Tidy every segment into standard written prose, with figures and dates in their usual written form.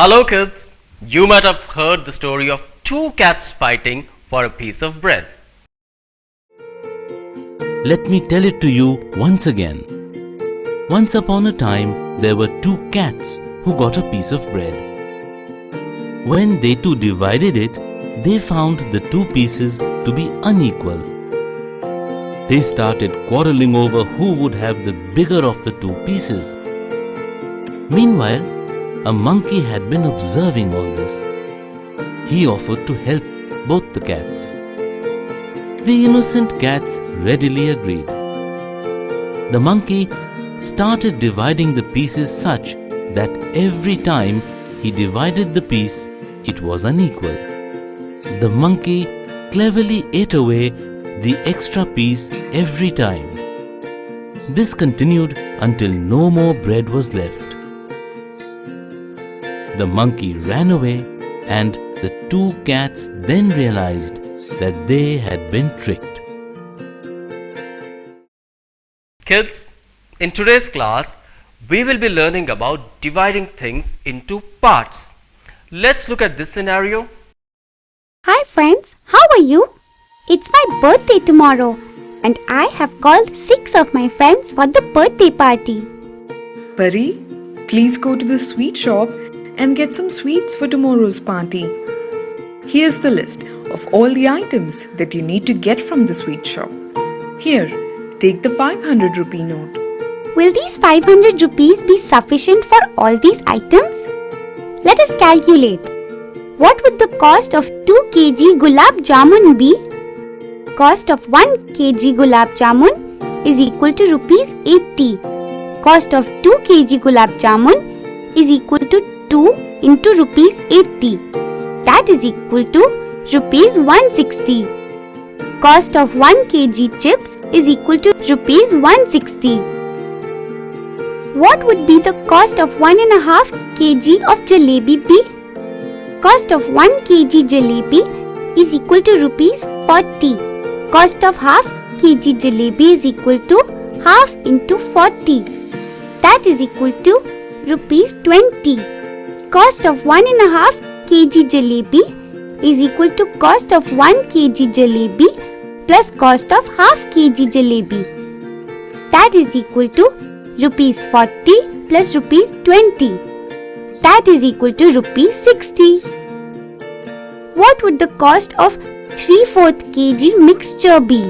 Hello kids, you might have heard the story of two cats fighting for a piece of bread. Let me tell it to you once again. Once upon a time, there were two cats who got a piece of bread. When they two divided it, they found the two pieces to be unequal. They started quarreling over who would have the bigger of the two pieces. Meanwhile, a monkey had been observing all this. He offered to help both the cats. The innocent cats readily agreed. The monkey started dividing the pieces such that every time he divided the piece, it was unequal. The monkey cleverly ate away the extra piece every time. This continued until no more bread was left. The monkey ran away, and the two cats then realized that they had been tricked. Kids, in today's class, we will be learning about dividing things into parts. Let's look at this scenario. Hi friends, how are you? It's my birthday tomorrow and I have called 6 of my friends for the birthday party. Pari, please go to the sweet shop and get some sweets for tomorrow's party. Here's the list of all the items that you need to get from the sweet shop. Here, take the 500 rupee note. Will these 500 rupees be sufficient for all these items? Let us calculate. What would the cost of 2 kg gulab jamun be? Cost of 1 kg gulab jamun is equal to rupees 80. Cost of 2 kg gulab jamun is equal to 2 into rupees 80. That is equal to rupees 160. Cost of 1 kg chips is equal to rupees 160. What would be the cost of 1.5 kg of jalebi be? Cost of 1 kg jalebi is equal to rupees 40. Cost of half kg jalebi is equal to half into 40. That is equal to rupees 20. Cost of 1.5 kg jalebi is equal to cost of 1 kg jalebi plus cost of half kg jalebi. That is equal to rupees 40 plus rupees 20. That is equal to rupees 60. What would the cost of 3/4 kg mixture be?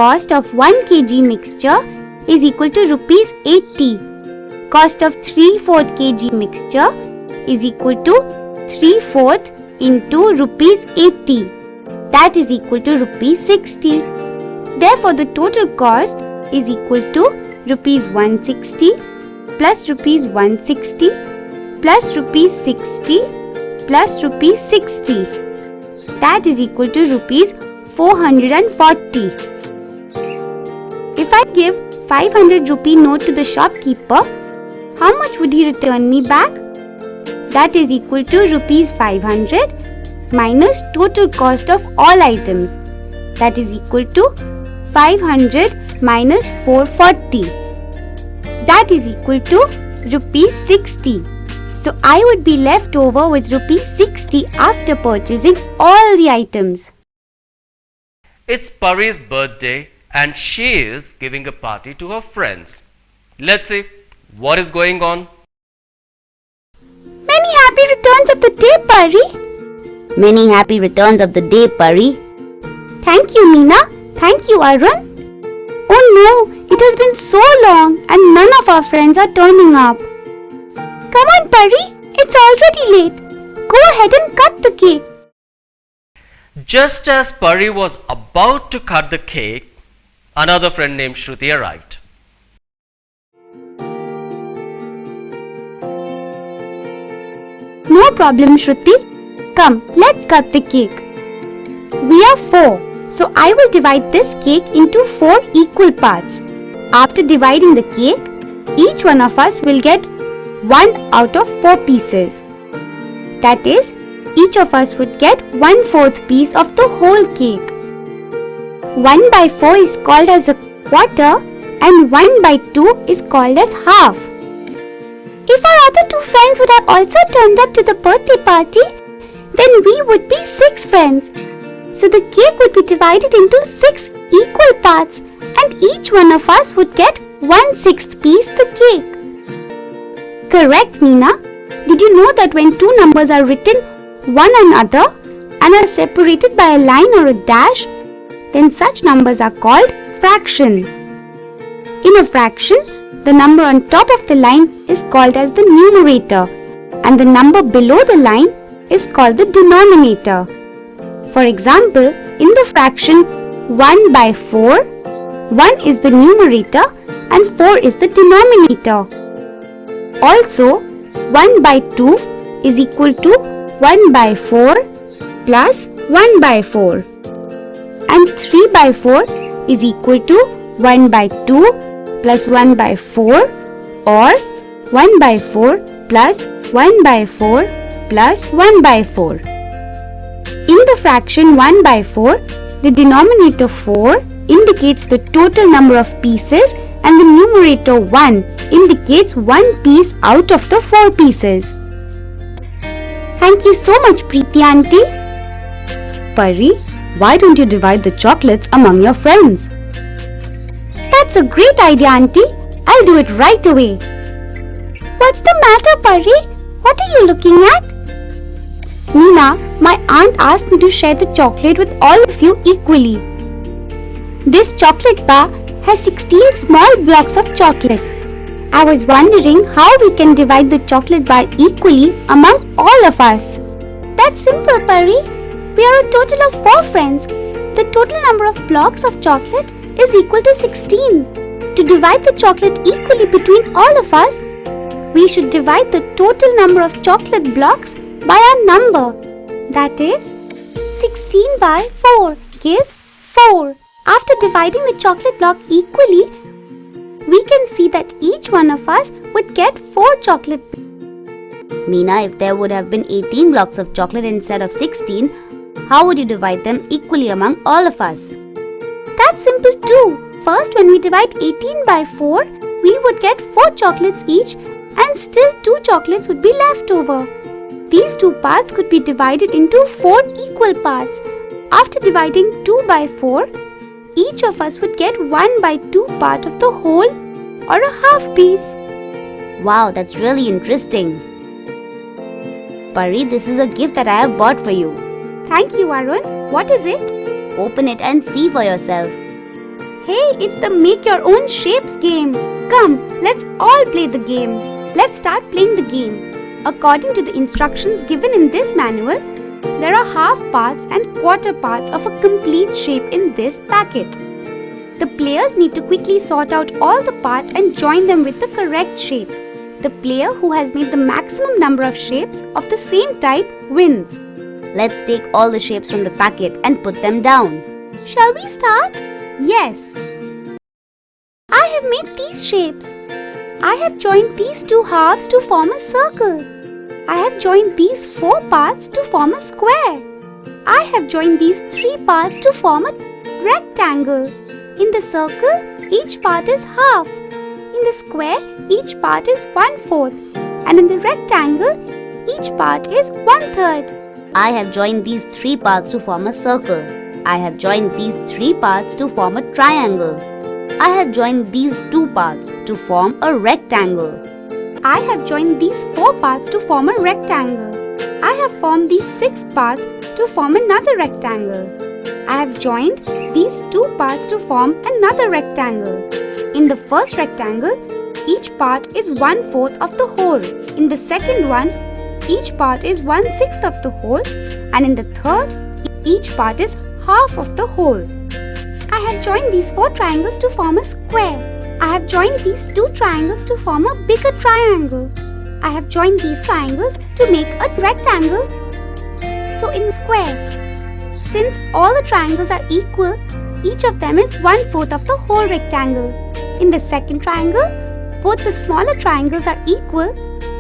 Cost of 1 kg mixture is equal to rupees 80. Cost of 3/4 kg mixture is equal to 3/4 into rupees 80. That is equal to rupees 60. Therefore, the total cost is equal to rupees 160 plus rupees 160 plus rupees 60 plus rupees 60. That is equal to rupees 440. If I give 500 rupee note to the shopkeeper, how much would he return me back? That is equal to rupees 500 minus total cost of all items. That is equal to 500 minus 440. That is equal to rupees 60. So I would be left over with rupees 60 after purchasing all the items. It's Pari's birthday and she is giving a party to her friends. Let's see what is going on. Many happy returns of the day, Pari. Many happy returns of the day, Pari. Thank you, Meena. Thank you, Arun. Oh no, it has been so long and none of our friends are turning up. Come on, Pari. It's already late. Go ahead and cut the cake. Just as Pari was about to cut the cake, another friend named Shruti arrived. No problem, Shruti. Come, let's cut the cake. We are 4, so I will divide this cake into 4 equal parts. After dividing the cake, each one of us will get 1 out of 4 pieces. That is, each of us would get 1/4 piece of the whole cake. 1/4 is called as a quarter and 1/2 is called as half. If our other two friends would have also turned up to the birthday party, then we would be 6 friends. So the cake would be divided into 6 equal parts and each one of us would get 1/6 piece the cake. Correct, Meena. Did you know that when two numbers are written one another and are separated by a line or a dash, then such numbers are called fraction. In a fraction, the number on top of the line is called as the numerator and the number below the line is called the denominator. For example, in the fraction 1/4, 1 is the numerator and 4 is the denominator. Also, 1/2 is equal to 1/4 plus 1/4 and 3/4 is equal to 1/2 plus 1/4 or 1/4 plus 1/4 plus 1/4. In the fraction 1/4, the denominator 4 indicates the total number of pieces and the numerator 1 indicates 1 piece out of the 4 pieces. Thank you so much, Preeti Auntie. Pari, why don't you divide the chocolates among your friends? That's a great idea, Auntie. I'll do it right away. What's the matter, Pari? What are you looking at? Meena, my aunt asked me to share the chocolate with all of you equally. This chocolate bar has 16 small blocks of chocolate. I was wondering how we can divide the chocolate bar equally among all of us. That's simple, Pari. We are a total of 4 friends. The total number of blocks of chocolate is equal to 16. To divide the chocolate equally between all of us, we should divide the total number of chocolate blocks by our number. That is, 16/4 gives 4. After dividing the chocolate block equally, we can see that each one of us would get 4 chocolate. Meena, if there would have been 18 blocks of chocolate instead of 16, how would you divide them equally among all of us? That's simple too. First, when we divide 18/4, we would get 4 chocolates each and still 2 chocolates would be left over. These 2 parts could be divided into 4 equal parts. After dividing 2/4, each of us would get 1/2 part of the whole or a half piece. Wow, that's really interesting. Pari, this is a gift that I have bought for you. Thank you, Arun. What is it? Open it and see for yourself. Hey, it's the Make Your Own Shapes game. Come, let's all play the game. Let's start playing the game. According to the instructions given in this manual, there are half parts and quarter parts of a complete shape in this packet. The players need to quickly sort out all the parts and join them with the correct shape. The player who has made the maximum number of shapes of the same type wins. Let's take all the shapes from the packet and put them down. Shall we start? Yes. I have made these shapes. I have joined these 2 halves to form a circle. I have joined these 4 parts to form a square. I have joined these 3 parts to form a rectangle. In the circle, each part is half. In the square, each part is 1/4. And in the rectangle, each part is 1/3. I have joined these 3 parts to form a circle. I have joined these 3 parts to form a triangle. I have joined these 2 parts to form a rectangle. I have joined these 4 parts to form a rectangle. I have formed these 6 parts to form another rectangle. I have joined these 2 parts to form another rectangle. In the first rectangle, each part is 1/4 of the whole. In the second one, each part is 1/6 of the whole. And in the third, each part is half of the whole. I have joined these 4 triangles to form a square. I have joined these 2 triangles to form a bigger triangle. I have joined these triangles to make a rectangle. So in square, since all the triangles are equal, each of them is 1/4 of the whole rectangle. In the second triangle, both the smaller triangles are equal.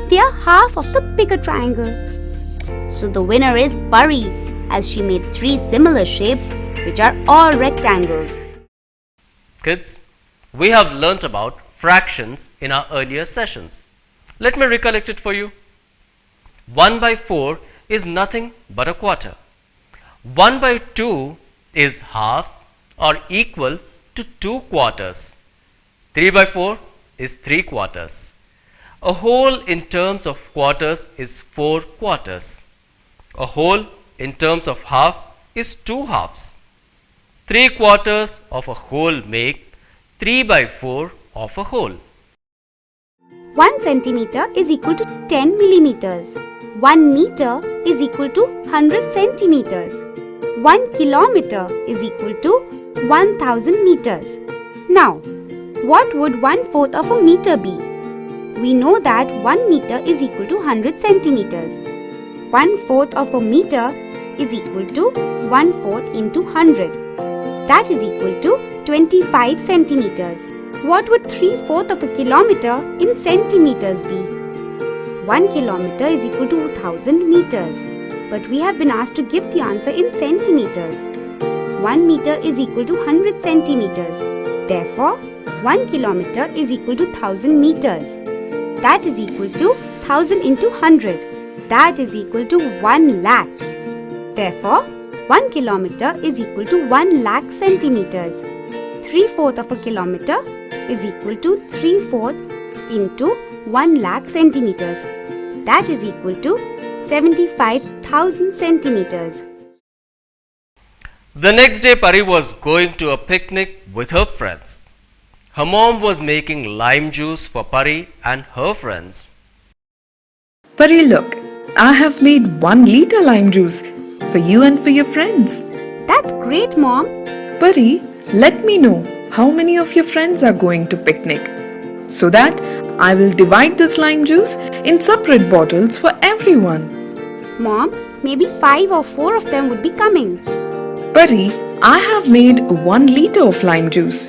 They are half of the bigger triangle. So the winner is Pari, as she made 3 similar shapes which are all rectangles. Kids, we have learnt about fractions in our earlier sessions. Let me recollect it for you. 1 by 4 is nothing but a quarter. 1 by 2 is half or equal to 2 quarters. 3 by 4 is 3 quarters. A whole in terms of quarters is 4 quarters. A whole in terms of half is 2 halves. 3 quarters of a whole make 3 by 4 of a whole. 1 centimeter is equal to 10 millimeters. 1 meter is equal to 100 centimeters. 1 kilometer is equal to 1000 meters. Now, what would 1/4 of a meter be? We know that 1 meter is equal to 100 centimeters. 1/4 of a meter is equal to 1/4 into 100. That is equal to 25 centimeters. What would 3/4 of a kilometer in centimeters be? 1 kilometer is equal to 1000 meters. But we have been asked to give the answer in centimeters. 1 meter is equal to 100 centimeters. Therefore, 1 kilometer is equal to 1000 meters. That is equal to 1000 into 100. That is equal to 1 lakh. Therefore, 1 kilometer is equal to 1 lakh centimeters. 3/4 of a kilometer is equal to 3/4 into 1 lakh centimeters. That is equal to 75,000 centimeters. The next day, Pari was going to a picnic with her friends. Her mom was making lime juice for Pari and her friends. Pari, look, I have made 1 liter lime juice for you and for your friends. That's great, Mom. Pari, let me know how many of your friends are going to picnic so that I will divide this lime juice in separate bottles for everyone. Mom, maybe 5 or 4 of them would be coming. Pari, I have made 1 liter of lime juice.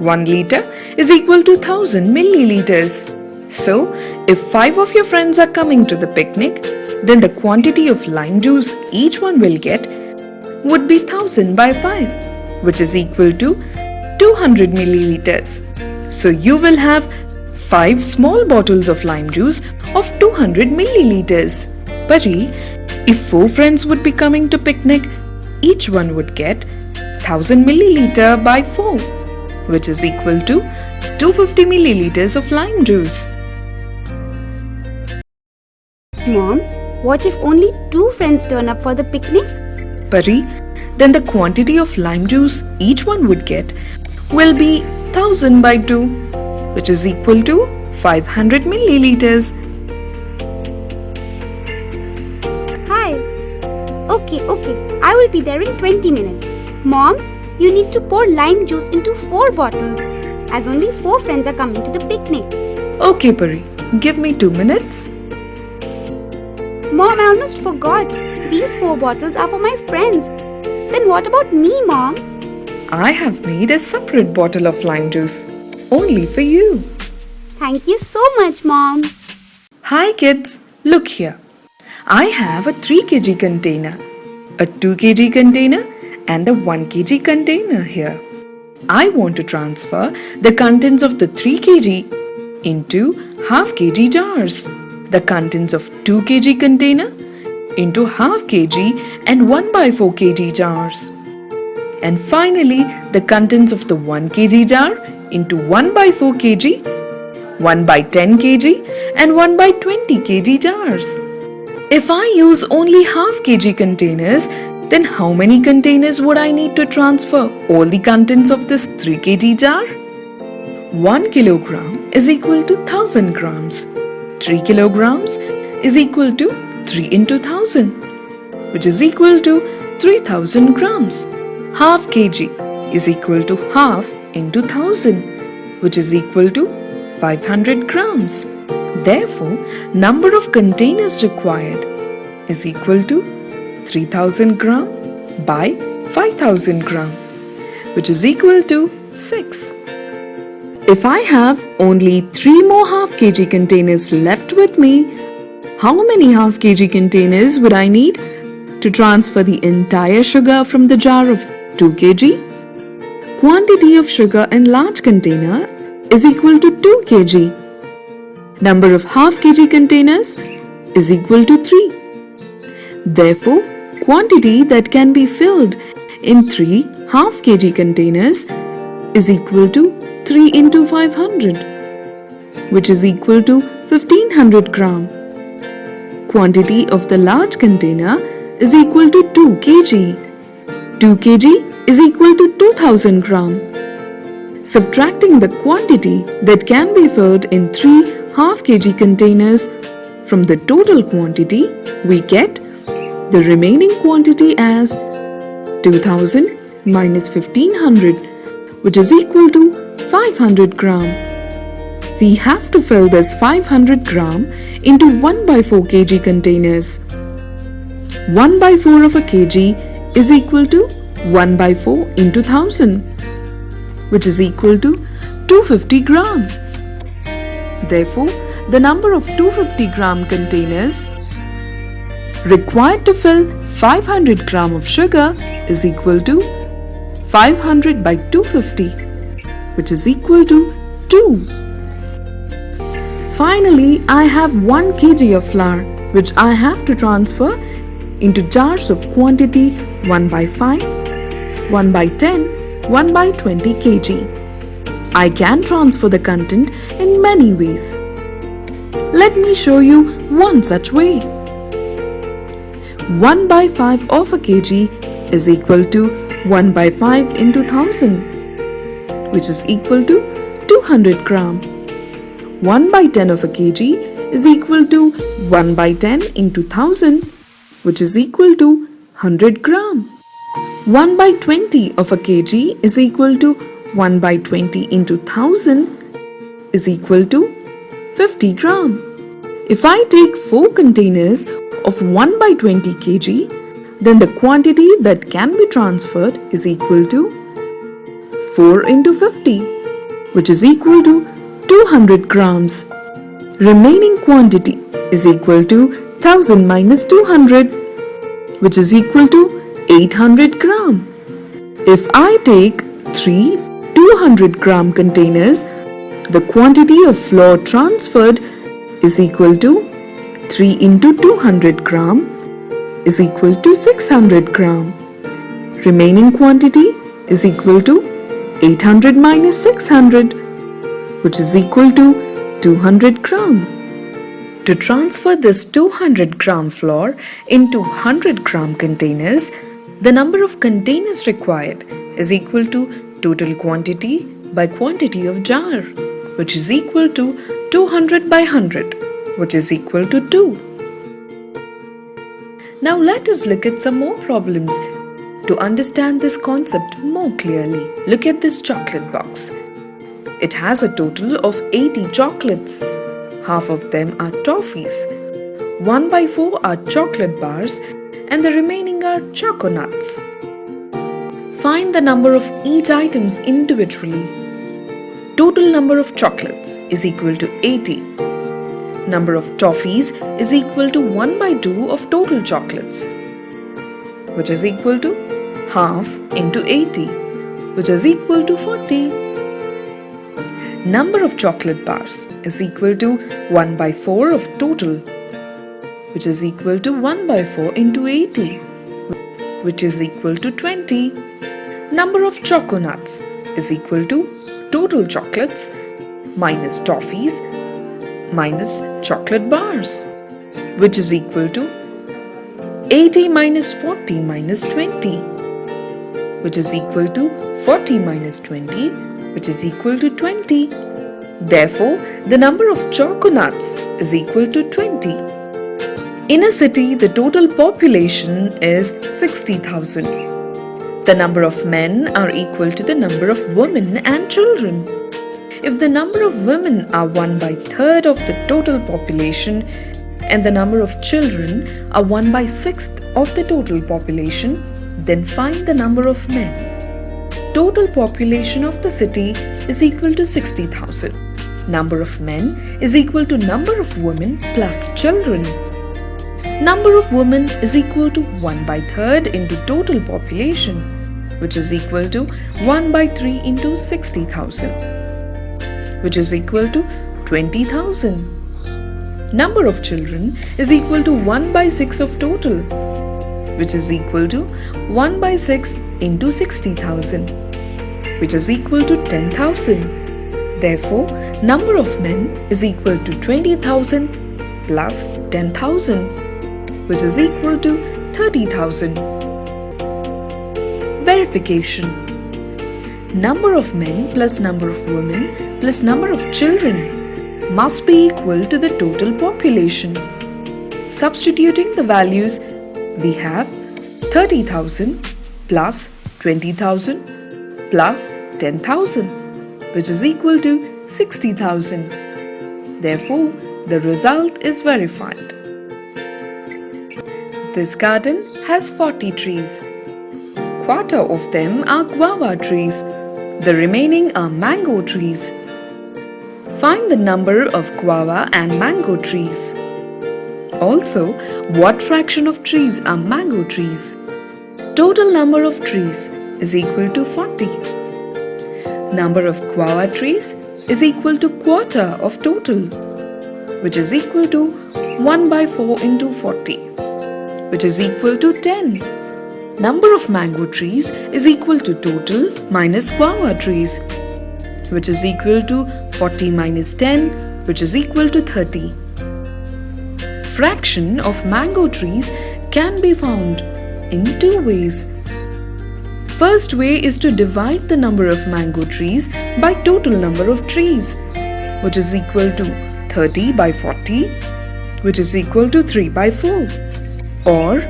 1 liter is equal to 1000 milliliters. So, if 5 of your friends are coming to the picnic, then the quantity of lime juice each one will get would be 1000 by 5, which is equal to 200 milliliters. So, you will have 5 small bottles of lime juice of 200 milliliters. Pari, if 4 friends would be coming to picnic, each one would get 1000 milliliter by 4, which is equal to 250 milliliters of lime juice. Mom, what if only 2 friends turn up for the picnic? Pari, then the quantity of lime juice each one would get will be 1000 by 2, which is equal to 500 milliliters. Hi. Okay, I will be there in 20 minutes. Mom, you need to pour lime juice into 4 bottles, as only 4 friends are coming to the picnic. Okay, Pari, give me 2 minutes. Mom, I almost forgot. These 4 bottles are for my friends. Then what about me, Mom? I have made a separate bottle of lime juice, only for you. Thank you so much, Mom. Hi kids, look here. I have a 3 kg container, a 2 kg container and a 1 kg container here. I want to transfer the contents of the 3 kg into half kg jars. The contents of 2 kg container into half kg and 1 by 4 kg jars. And finally, the contents of the 1 kg jar into 1 by 4 kg, 1 by 10 kg and 1 by 20 kg jars. If I use only half kg containers, then how many containers would I need to transfer all the contents of this 3 kg jar? 1 kilogram is equal to 1000 grams. 3 kilograms is equal to 3 into 1000, which is equal to 3000 grams. Half kg is equal to half into 1000, which is equal to 500 grams. Therefore, number of containers required is equal to 3000 gram by 5000 gram, which is equal to 6. If I have only 3 more half kg containers left with me, how many half kg containers would I need to transfer the entire sugar from the jar of 2 kg? Quantity of sugar in large container is equal to 2 kg. Number of half kg containers is equal to 3. Therefore, quantity that can be filled in 3 half kg containers is equal to 3 into 500, which is equal to 1500 gram. Quantity of the large container is equal to 2 kg. 2 kg is equal to 2000 gram. Subtracting the quantity that can be filled in 3 half kg containers from the total quantity, we get the remaining quantity as 2000 minus 1500, which is equal to 500 gram. We have to fill this 500 gram into 1/4 kg containers. 1/4 of a kg is equal to 1/4 into 1000, which is equal to 250 gram. Therefore, the number of 250 gram containers required to fill 500 gram of sugar is equal to 500 by 250, which is equal to 2. Finally, I have 1 kg of flour, which I have to transfer into jars of quantity 1/5, 1/10, 1/20 kg. I can transfer the content in many ways. Let me show you one such way. 1/5 of a kg is equal to 1/5 into 1000, which is equal to 200 gram. 1/10 of a kg is equal to 1/10 into 1000, which is equal to 100 gram. 1/20 of a kg is equal to 1/20 into 1000 is equal to 50 gram. If I take 4 containers of 1/20 kg, then the quantity that can be transferred is equal to 4 into 50, which is equal to 200 grams. Remaining quantity is equal to 1000 minus 200, which is equal to 800 gram. If I take 3 200 gram containers, the quantity of flour transferred is equal to 3 into 200 gram is equal to 600 gram. Remaining quantity is equal to 800 minus 600, which is equal to 200 gram. To transfer this 200 gram flour into 100 gram containers, the number of containers required is equal to total quantity by quantity of jar, which is equal to 200 by 100, which is equal to 2. Now let us look at some more problems to understand this concept more clearly. Look at this chocolate box. It has a total of 80 chocolates. Half of them are toffees. 1/4 are chocolate bars and the remaining are choco nuts. Find the number of each items individually. Total number of chocolates is equal to 80. Number of toffees is equal to 1/2 of total chocolates, which is equal to half into 80, which is equal to 40. Number of chocolate bars is equal to 1/4 of total, which is equal to 1/4 into 80, which is equal to 20. Number of choco nuts is equal to total chocolates minus toffees minus chocolate bars, which is equal to 80 minus 40 minus 20, which is equal to 40 minus 20, which is equal to 20. Therefore, the number of choco nuts is equal to 20. In a city, the total population is 60,000. The number of men are equal to the number of women and children. If the number of women are 1/3 of the total population and the number of children are 1/6 of the total population, then find the number of men. Total population of the city is equal to 60,000. Number of men is equal to number of women plus children. Number of women is equal to 1/3 into total population, which is equal to 1/3 into 60,000, which is equal to 20,000. number of children is equal to 1 by 6 of total, which is equal to 1 by 6 into 60,000, which is equal to 10,000. Therefore, number of men is equal to 20,000 plus 10,000, which is equal to 30,000. Verification. Number of men plus number of women plus number of children must be equal to the total population. Substituting the values, we have 30,000 plus 20,000 plus 10,000, which is equal to 60,000. Therefore, the result is verified. This garden has 40 trees. Quarter of them are guava trees. The remaining are mango trees. Find the number of guava and mango trees. Also, what fraction of trees are mango trees? Total number of trees is equal to 40. Number of guava trees is equal to quarter of total, which is equal to 1 by 4 into 40, which is equal to 10. Number of mango trees is equal to total minus guava trees, which is equal to 40 minus 10, which is equal to 30. Fraction of mango trees can be found in two ways. First way is to divide the number of mango trees by total number of trees, which is equal to 30 by 40, which is equal to 3 by 4. Or,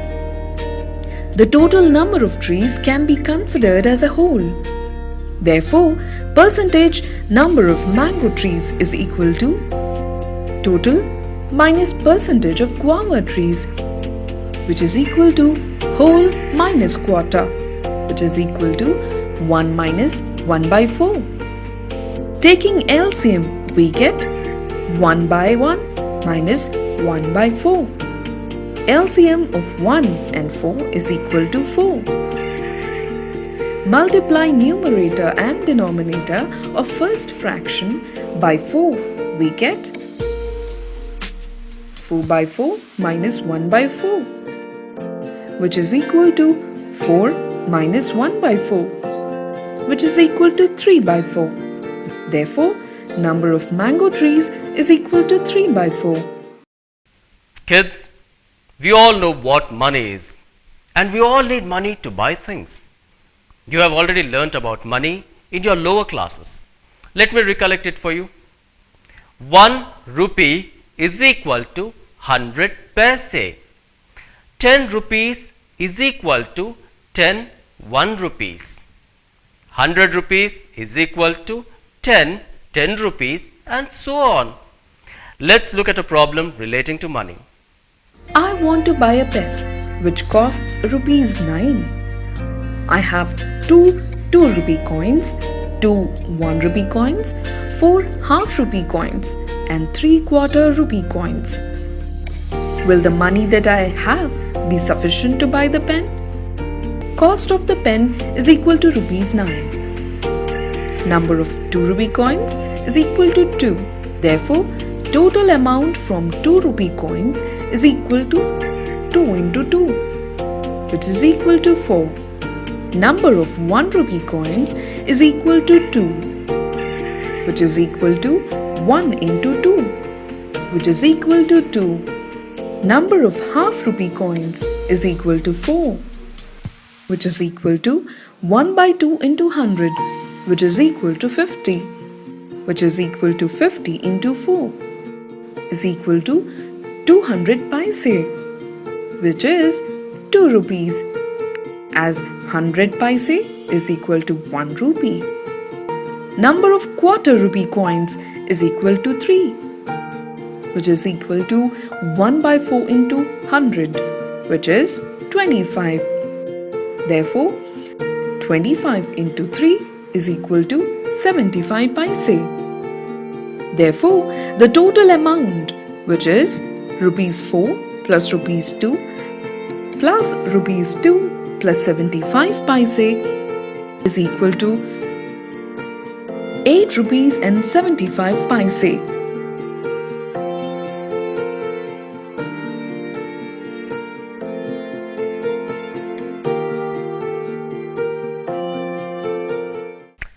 the total number of trees can be considered as a whole. Therefore, percentage number of mango trees is equal to total minus percentage of guava trees, which is equal to whole minus quarter, which is equal to 1 minus 1 by 4. Taking LCM, we get 1 by 1 minus 1 by 4. LCM of 1 and 4 is equal to 4. Multiply numerator and denominator of first fraction by 4. We get 4 by 4 minus 1 by 4, which is equal to 4 minus 1 by 4, which is equal to 3 by 4. Therefore, number of mango trees is equal to 3 by 4. Kids, we all know what money is, and we all need money to buy things. You have already learnt about money in your lower classes. Let me recollect it for you. 1 rupee is equal to 100 paise. 10 rupees is equal to 10 1 rupees. 100 rupees is equal to 10 10 rupees, and so on. Let's look at a problem relating to money. I want to buy a pen which costs rupees 9. I have 2 2 rupee coins, 2 1 rupee coins, 4 half rupee coins, and 3/4 rupee coins. Will the money that I have be sufficient to buy the pen? Cost of the pen is equal to rupees 9. Number of 2 rupee coins is equal to 2. Therefore, total amount from 2 rupee coins is equal to 2 into 2, which is equal to 4. Number of 1 rupee coins is equal to 2, which is equal to 1 into 2, which is equal to 2. Number of half rupee coins is equal to 4, which is equal to 1 by 2 into 100, which is equal to 50, which is equal to 50 into 4, is equal to 200 paise, which is 2 rupees, as 100 paise is equal to 1 rupee. Number of quarter rupee coins is equal to 3, which is equal to 1 by 4 into 100, which is 25. Therefore, 25 into 3 is equal to 75 paise. Therefore, the total amount, which is rupees 4 plus rupees 2 plus rupees 2 plus 75 paise, is equal to 8 rupees and 75 paise.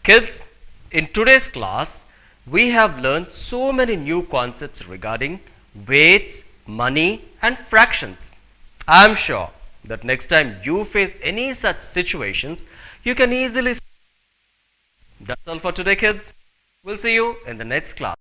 Kids, in today's class, we have learned so many new concepts regarding weights, money and fractions. I am sure that next time you face any such situations, you can easily. That's all for today, kids. We'll see you in the next class.